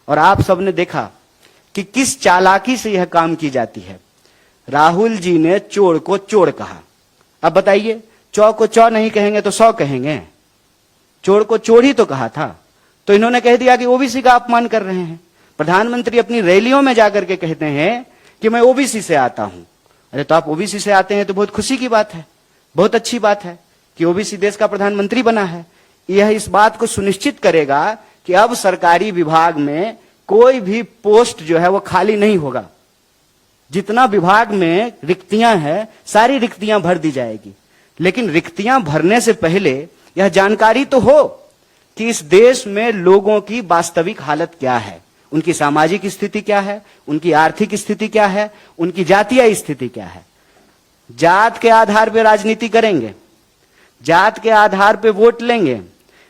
और आप सबने देखा कि किस चालाकी से यह काम की जाती है। राहुल जी ने चोर को चोर कहा। अब बताइए, चौ को चौ नहीं कहेंगे तो सौ कहेंगे। चोर को चोर ही तो कहा था, तो इन्होंने कह दिया कि ओबीसी का अपमान कर रहे हैं। प्रधानमंत्री अपनी रैलियों में जाकर के कहते हैं कि मैं ओबीसी से आता हूं। अरे तो आप ओबीसी से आते हैं तो बहुत खुशी की बात है, बहुत अच्छी बात है कि ओबीसी देश का प्रधानमंत्री बना है। यह इस बात को सुनिश्चित करेगा कि अब सरकारी विभाग में कोई भी पोस्ट जो है वो खाली नहीं होगा। जितना विभाग में रिक्तियां हैं, सारी रिक्तियां भर दी जाएगी। लेकिन रिक्तियां भरने से पहले यह जानकारी तो हो कि इस देश में लोगों की वास्तविक हालत क्या है, उनकी सामाजिक स्थिति क्या है, उनकी आर्थिक स्थिति क्या है, उनकी जातीय स्थिति क्या है। जात के आधार पर राजनीति करेंगे, जात के आधार पर वोट लेंगे,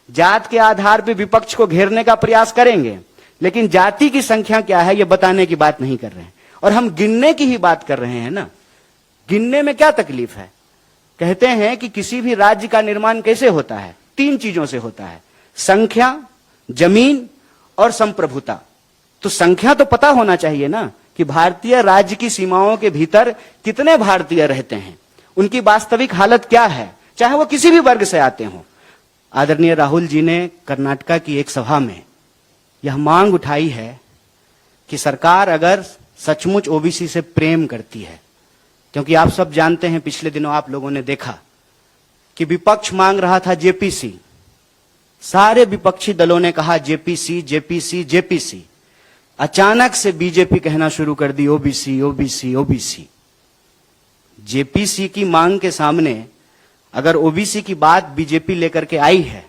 जात के आधार पर विपक्ष को घेरने का प्रयास करेंगे, लेकिन जाति की संख्या क्या है यह बताने की बात नहीं कर रहे हैं। और हम गिनने की ही बात कर रहे हैं ना। गिनने में क्या तकलीफ है? कहते हैं कि किसी भी राज्य का निर्माण कैसे होता है? 3 चीजों से होता है, संख्या, जमीन और संप्रभुता। तो संख्या तो पता होना चाहिए ना कि भारतीय राज्य की सीमाओं के भीतर कितने भारतीय रहते हैं, उनकी वास्तविक हालत क्या है, चाहे वो किसी भी वर्ग से आते हों। आदरणीय राहुल जी ने कर्नाटका की एक सभा में यह मांग उठाई है कि सरकार अगर सचमुच ओबीसी से प्रेम करती है, क्योंकि आप सब जानते हैं पिछले दिनों आप लोगों ने देखा कि विपक्ष मांग रहा था जेपीसी। सारे विपक्षी दलों ने कहा जेपीसी जेपीसी जेपीसी। अचानक से बीजेपी कहना शुरू कर दी ओबीसी ओबीसी ओबीसी। जेपीसी की मांग के सामने अगर ओबीसी की बात बीजेपी लेकर के आई है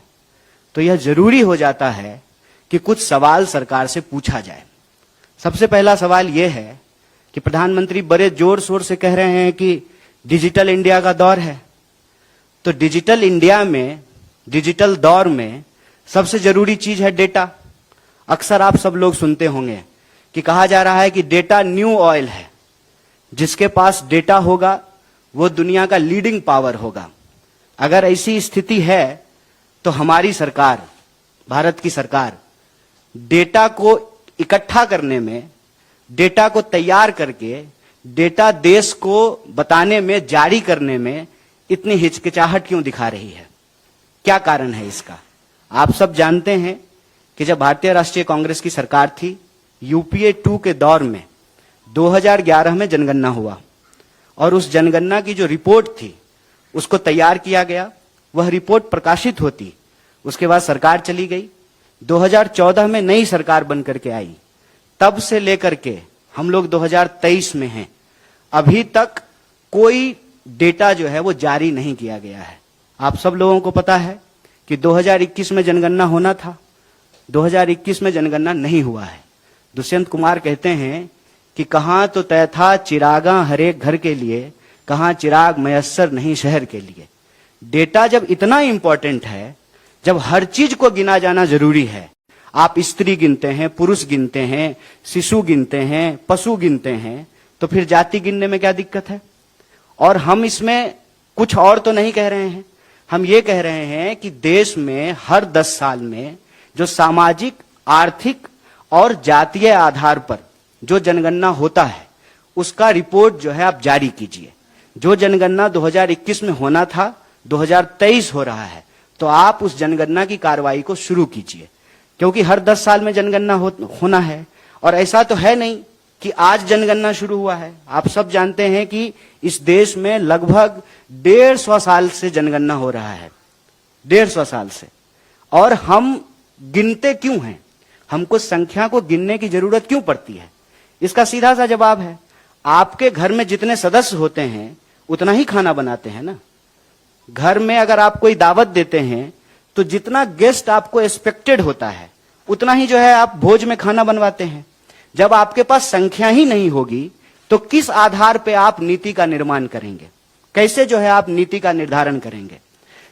तो यह जरूरी हो जाता है कि कुछ सवाल सरकार से पूछा जाए। सबसे पहला सवाल यह है कि प्रधानमंत्री बड़े जोर शोर से कह रहे हैं कि डिजिटल इंडिया का दौर है। तो डिजिटल इंडिया में, डिजिटल दौर में सबसे जरूरी चीज है डेटा। अक्सर आप सब लोग सुनते होंगे कि कहा जा रहा है कि डेटा न्यू ऑयल है, जिसके पास डेटा होगा वो दुनिया का लीडिंग पावर होगा। अगर ऐसी स्थिति है तो हमारी सरकार, भारत की सरकार, डेटा को इकट्ठा करने में, डेटा को तैयार करके डेटा देश को बताने में, जारी करने में इतनी हिचकिचाहट क्यों दिखा रही है? क्या कारण है इसका? आप सब जानते हैं कि जब भारतीय राष्ट्रीय कांग्रेस की सरकार थी, यूपीए 2 के दौर में 2011 में जनगणना हुआ और उस जनगणना की जो रिपोर्ट थी उसको तैयार किया गया। वह रिपोर्ट प्रकाशित होती, उसके बाद सरकार चली गई। 2014 में नई सरकार बनकर के आई। तब से लेकर के हम लोग 2023 में हैं, अभी तक कोई डेटा जो है वो जारी नहीं किया गया है। आप सब लोगों को पता है कि 2021 में जनगणना होना था, 2021 में जनगणना नहीं हुआ है। दुष्यंत कुमार कहते हैं कि कहां तो तय था चिरागा हर एक घर के लिए, कहां चिराग मयस्सर नहीं शहर के लिए। डेटा जब इतना इंपॉर्टेंट है, जब हर चीज को गिना जाना जरूरी है, आप स्त्री गिनते हैं, पुरुष गिनते हैं, शिशु गिनते हैं, पशु गिनते हैं, तो फिर जाति गिनने में क्या दिक्कत है? और हम इसमें कुछ और तो नहीं कह रहे हैं, हम ये कह रहे हैं कि देश में हर 10 साल में जो सामाजिक, आर्थिक और जातीय आधार पर जो जनगणना होता है उसका रिपोर्ट जो है आप जारी कीजिए। जो जनगणना 2021 में होना था 2023 हो रहा है, तो आप उस जनगणना की कार्रवाई को शुरू कीजिए, क्योंकि हर 10 साल में जनगणना होना है। और ऐसा तो है नहीं कि आज जनगणना शुरू हुआ है। आप सब जानते हैं कि इस देश में लगभग 150 साल से जनगणना हो रहा है, 150 साल से। और हम गिनते क्यों हैं? हमको संख्या को गिनने की जरूरत क्यों पड़ती है? इसका सीधा सा जवाब है, आपके घर में जितने सदस्य होते हैं उतना ही खाना बनाते हैं ना। घर में अगर आप कोई दावत देते हैं तो जितना गेस्ट आपको एक्सपेक्टेड होता है उतना ही जो है आप भोज में खाना बनवाते हैं। जब आपके पास संख्या ही नहीं होगी तो किस आधार पे आप नीति का निर्माण करेंगे? कैसे जो है आप नीति का निर्धारण करेंगे?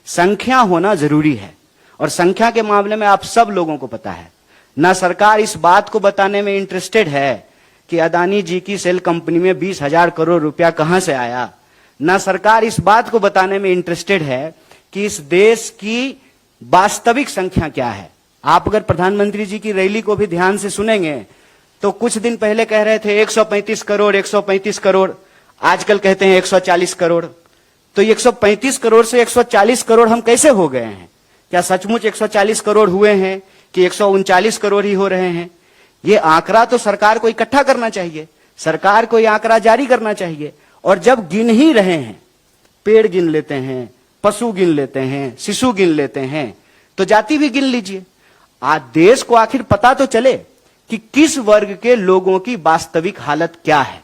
संख्या होना जरूरी है। और संख्या के मामले में आप सब लोगों को पता है, ना सरकार इस बात को बताने में इंटरेस्टेड है कि अदानी जी की सेल कंपनी में 20,000 करोड़ रुपया कहां से आया, ना सरकार इस बात को बताने में इंटरेस्टेड है कि इस देश की वास्तविक संख्या क्या है। आप अगर प्रधानमंत्री जी की रैली को भी ध्यान से सुनेंगे तो कुछ दिन पहले कह रहे थे 135 करोड़ 135 करोड़, आजकल कहते हैं 140 करोड़। तो 135 करोड़ से 140 करोड़ हम कैसे हो गए हैं? क्या सचमुच 140 करोड़ हुए हैं कि 139 करोड़ ही हो रहे हैं? ये आंकड़ा तो सरकार को इकट्ठा करना चाहिए, सरकार को ये आंकड़ा जारी करना चाहिए। और जब गिन ही रहे हैं, पेड़ गिन लेते हैं, पशु गिन लेते हैं, शिशु गिन लेते हैं, तो जाति भी गिन लीजिए। आज देश को आखिर पता तो चले कि किस वर्ग के लोगों की वास्तविक हालत क्या है।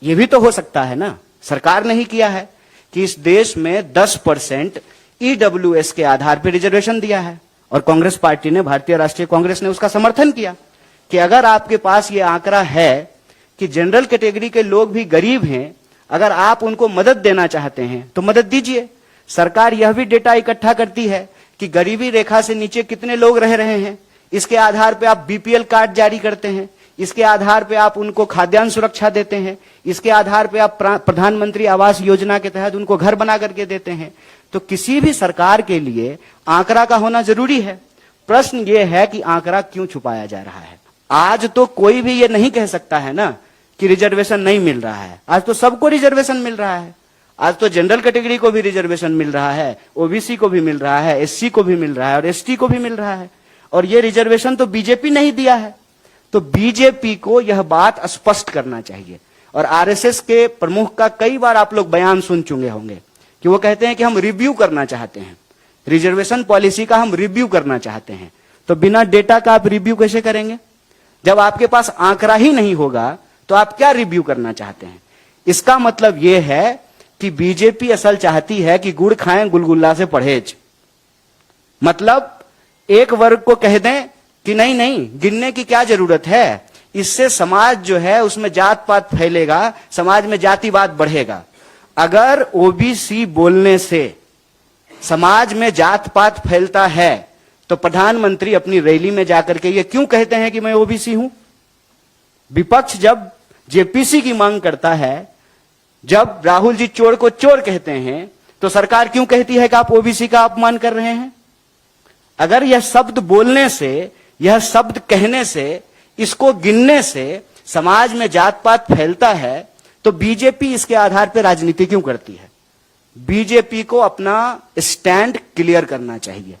यह भी तो हो सकता है ना, सरकार ने ही किया है कि इस देश में 10% ईडब्ल्यूएस के आधार पर रिजर्वेशन दिया है, और कांग्रेस पार्टी ने, भारतीय राष्ट्रीय कांग्रेस ने उसका समर्थन किया कि अगर आपके पास यह आंकड़ा है कि जनरल कैटेगरी के लोग भी गरीब हैं, अगर आप उनको मदद देना चाहते हैं तो मदद दीजिए। सरकार यह भी डेटा इकट्ठा करती है कि गरीबी रेखा से नीचे कितने लोग रह रहे हैं, इसके आधार पर आप बीपीएल कार्ड जारी करते हैं, इसके आधार पे आप उनको खाद्यान्न सुरक्षा देते हैं, इसके आधार पे आप प्रधानमंत्री आवास योजना के तहत उनको घर बना करके देते हैं। तो किसी भी सरकार के लिए आंकड़ा का होना जरूरी है। प्रश्न ये है कि आंकड़ा क्यों छुपाया जा रहा है? आज तो कोई भी ये नहीं कह सकता है ना कि रिजर्वेशन नहीं मिल रहा है। आज तो सबको रिजर्वेशन मिल रहा है। आज तो जनरल कैटेगरी को भी रिजर्वेशन मिल रहा है, ओबीसी को भी मिल रहा है, एससी को भी मिल रहा है और एसटी को भी मिल रहा है। और ये रिजर्वेशन तो बीजेपी नहीं दिया है। तो बीजेपी को यह बात स्पष्ट करना चाहिए। और आरएसएस के प्रमुख का कई बार आप लोग बयान सुन चुके होंगे कि वो कहते हैं कि हम रिव्यू करना चाहते हैं, रिजर्वेशन पॉलिसी का हम रिव्यू करना चाहते हैं। तो बिना डेटा का आप रिव्यू कैसे करेंगे? जब आपके पास आंकड़ा ही नहीं होगा तो आप क्या रिव्यू करना चाहते हैं? इसका मतलब यह है कि बीजेपी असल चाहती है कि गुड़ खाएं गुलगुल्ला से परहेज। मतलब एक वर्ग को कह दें कि नहीं नहीं, गिनने की क्या जरूरत है, इससे समाज जो है उसमें जात पात फैलेगा, समाज में जातिवाद बढ़ेगा। अगर ओबीसी बोलने से समाज में जात पात फैलता है तो प्रधानमंत्री अपनी रैली में जाकर के ये क्यों कहते हैं कि मैं ओबीसी हूं? विपक्ष जब जेपीसी की मांग करता है, जब राहुल जी चोर को चोर कहते हैं, तो सरकार क्यों कहती है कि आप ओबीसी का अपमान कर रहे हैं? अगर यह शब्द बोलने से, यह शब्द कहने से, इसको गिनने से समाज में जात पात फैलता है तो बीजेपी इसके आधार पर राजनीति क्यों करती है? बीजेपी को अपना स्टैंड क्लियर करना चाहिए।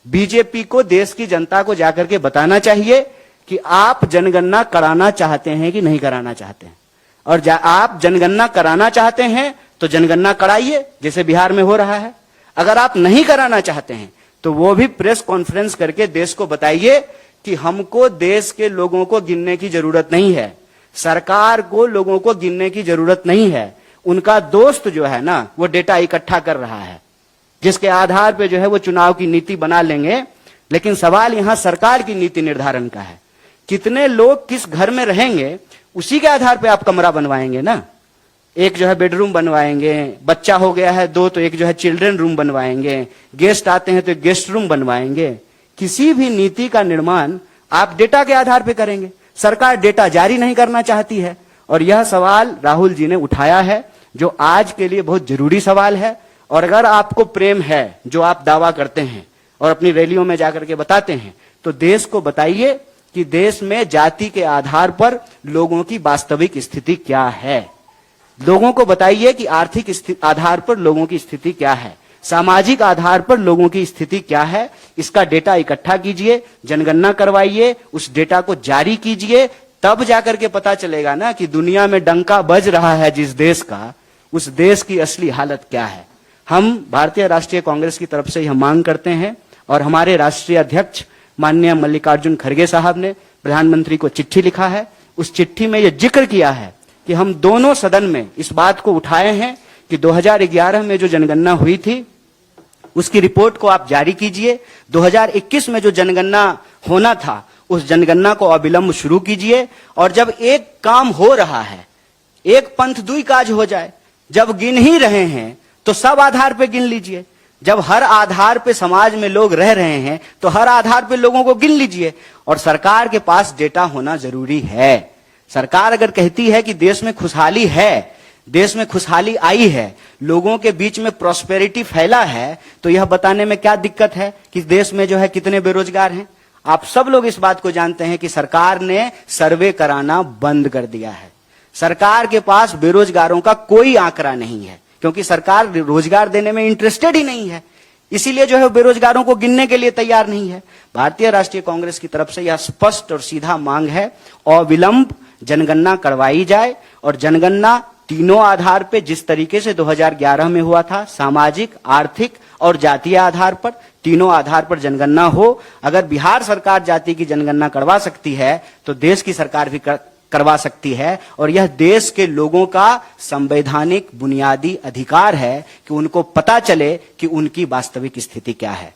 बीजेपी को देश की जनता को जाकर के बताना चाहिए कि आप जनगणना कराना चाहते हैं कि नहीं कराना चाहते हैं। और आप जनगणना कराना चाहते हैं तो जनगणना कराइए, जैसे बिहार में हो रहा है। अगर आप नहीं कराना चाहते हैं तो वो भी प्रेस कॉन्फ्रेंस करके देश को बताइए कि हमको देश के लोगों को गिनने की जरूरत नहीं है, सरकार को लोगों को गिनने की जरूरत नहीं है। उनका दोस्त जो है ना, वो डेटा इकट्ठा कर रहा है, जिसके आधार पे जो है वो चुनाव की नीति बना लेंगे। लेकिन सवाल यहां सरकार की नीति निर्धारण का है। कितने लोग किस घर में रहेंगे उसी के आधार पे आप कमरा बनवाएंगे ना। एक जो है बेडरूम बनवाएंगे, बच्चा हो गया है 2 तो एक जो है चिल्ड्रन रूम बनवाएंगे, गेस्ट आते हैं तो एक गेस्ट रूम बनवाएंगे। किसी भी नीति का निर्माण आप डेटा के आधार पर करेंगे। सरकार डेटा जारी नहीं करना चाहती है और यह सवाल राहुल जी ने उठाया है, जो आज के लिए बहुत जरूरी सवाल है। और अगर आपको प्रेम है, जो आप दावा करते हैं और अपनी रैलियों में जाकर के बताते हैं, तो देश को बताइए कि देश में जाति के आधार पर लोगों की वास्तविक स्थिति क्या है। लोगों को बताइए कि आर्थिक आधार पर लोगों की स्थिति क्या है, सामाजिक आधार पर लोगों की स्थिति क्या है। इसका डेटा इकट्ठा कीजिए, जनगणना करवाइए, उस डेटा को जारी कीजिए, तब जाकर के पता चलेगा ना कि दुनिया में डंका बज रहा है जिस देश का, उस देश की असली हालत क्या है। हम भारतीय राष्ट्रीय कांग्रेस की तरफ से यह मांग करते हैं और हमारे राष्ट्रीय अध्यक्ष माननीय मल्लिकार्जुन खड़गे साहब ने प्रधानमंत्री को चिट्ठी लिखा है। उस चिट्ठी में यह जिक्र किया है कि हम दोनों सदन में इस बात को उठाए हैं कि 2011 में जो जनगणना हुई थी उसकी रिपोर्ट को आप जारी कीजिए। 2021 में जो जनगणना होना था उस जनगणना को अविलंब शुरू कीजिए। और जब एक काम हो रहा है, एक पंथ दुई काज हो जाए, जब गिन ही रहे हैं तो सब आधार पे गिन लीजिए। जब हर आधार पे समाज में लोग रह रहे हैं तो हर आधार पे लोगों को गिन लीजिए। और सरकार के पास डेटा होना जरूरी है। सरकार अगर कहती है कि देश में खुशहाली है, देश में खुशहाली आई है, लोगों के बीच में प्रॉस्पेरिटी फैला है, तो यह बताने में क्या दिक्कत है कि देश में जो है कितने बेरोजगार हैं। आप सब लोग इस बात को जानते हैं कि सरकार ने सर्वे कराना बंद कर दिया है। सरकार के पास बेरोजगारों का कोई आंकड़ा नहीं है, क्योंकि सरकार रोजगार देने में इंटरेस्टेड ही नहीं है। इसीलिए जो है बेरोजगारों को गिनने के लिए तैयार नहीं है। भारतीय राष्ट्रीय कांग्रेस की तरफ से यह स्पष्ट और सीधा मांग है, अविलंब जनगणना करवाई जाए और जनगणना तीनों आधार पे, जिस तरीके से 2011 में हुआ था, सामाजिक, आर्थिक और जातीय आधार पर, तीनों आधार पर जनगणना हो। अगर बिहार सरकार जाति की जनगणना करवा सकती है तो देश की सरकार भी करवा सकती है, और यह देश के लोगों का संवैधानिक बुनियादी अधिकार है कि उनको पता चले कि उनकी वास्तविक स्थिति क्या है।